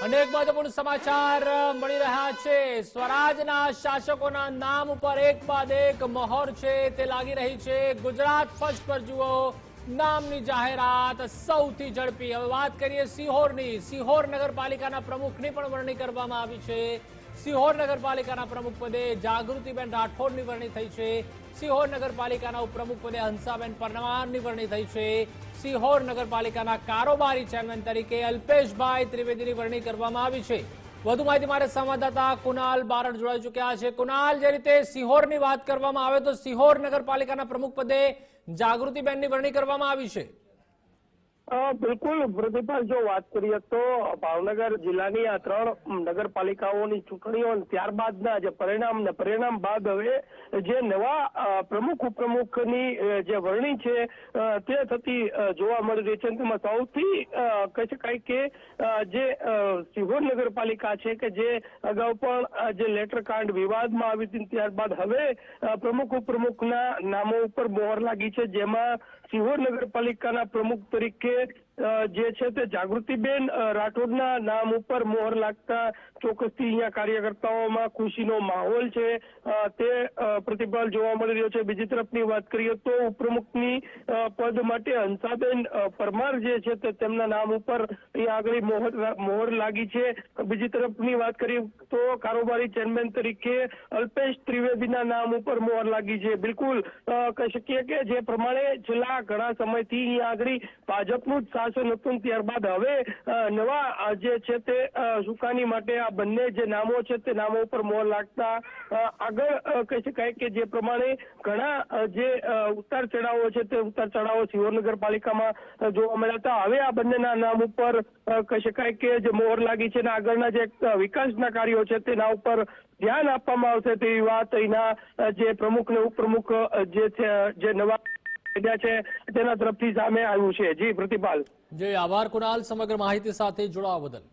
અનેક મહત્વપૂર્ણ સમાચાર મળી રહ્યા છે। સ્વરાજના શાસકોના નામ ઉપર એક બાદ એક મહોર છે તે લાગી રહી છે। ગુજરાત ફર્સ્ટ પર જુઓ નામની જાહેરાત સૌથી ઝડપી। હવે વાત કરીએ સિહોરની। સિહોર નગરપાલિકાના પ્રમુખની પણ વરણી કરવામાં આવી છે। સિહોર નગરપાલિકાના પ્રમુખ પદે જાગૃતિબેન રાઠોડની વરણી થઈ છે। સિહોર નગરપાલિકાના ઉપપ્રમુખ પદે હંસાબેન પરમારની વરણી થઈ છે। સિહોર નગરપાલિકાના કારોબારી ચેરમેન તરીકે અલ્પેશભાઈ ત્રિવેદીની વરણી કરવામાં આવી છે। વધુ માહિતી માટે સંવાદદાતા કુનાલ બારડ જોડાઈ ચૂક્યા છે। કુનાલ, જે રીતે સિહોરની વાત કરવામાં આવે તો સિહોર નગરપાલિકાના પ્રમુખ પદે જાગૃતિબેનની વરણી કરવામાં આવી છે। બિલકુલ પ્રતિભાલ, જો વાત કરીએ તો ભાવનગર જિલ્લાની આ 3 નગરપાલિકાઓની ચૂંટણીઓ ત્યારબાદના જે પરિણામ બાદ હવે જે નવા પ્રમુખ ઉપપ્રમુખની જે વરણી છે તે થતી જોવા મળી રહી છે। તેમાં સૌથી કહી શકાય કે જે સિહોર નગરપાલિકા છે કે જે અગાઉ પણ જે લેટર કાંડ વિવાદમાં આવી હતી, ત્યારબાદ હવે પ્રમુખ ઉપપ્રમુખના નામો ઉપર મોહર લાગી છે। જેમાં સિહોર નગરપાલિકાના પ્રમુખ તરીકે જે છે તે જાગૃતિબેન રાઠોડના નામ ઉપર મોહર લાગતા ચોક્કસથી અહીંયા કાર્યકર્તાઓમાં ખુશીનો માહોલ છે તે પ્રતિભાવ જોવા મળી રહ્યો છે। બીજી તરફની વાત કરીએ તો ઉપપ્રમુખની પદ માટે હંસાબેન પરમાર જે છે તે તેમના નામ ઉપર અહીંયા આગળ મોહર લાગી છે। બીજી તરફની વાત કરીએ તો કારોબારી ચેરમેન તરીકે અલ્પેશ ત્રિવેદીના નામ ઉપર મોહર લાગી છે। બિલકુલ કહી શકીએ કે જે પ્રમાણે છેલ્લા ઘણા સમયથી અહીંયા આગળ ભાજપનું જ શાસન હતું, ત્યારબાદ હવે નવા જે છે તે સુકાની માટે આ બંને જે નામો છે તે નામો ઉપર મોહર લાગતા આગળ કહી શકાય કે જે પ્રમાણે ઘણા જે ઉતાર ચઢાવો છે તે ઉતાર ચઢાવો સિહોર નગરપાલિકામાં જોવા મળ્યા હતા। હવે આ બંનેના નામ ઉપર કહી શકાય કે જે મોહર લાગી છે અને આગળના જે વિકાસના કાર્યો છે તેના ઉપર ધ્યાન આપવામાં આવશે તેવી વાત અહીંના જે પ્રમુખ ને ઉપપ્રમુખ જે છે જે નવા છે તેના તરફથી સામે આવ્યું છે। જી પ્રતિપાલ। જી આભાર કુણાલ, સમગ્ર માહિતી સાથે જોડાવા બદલ।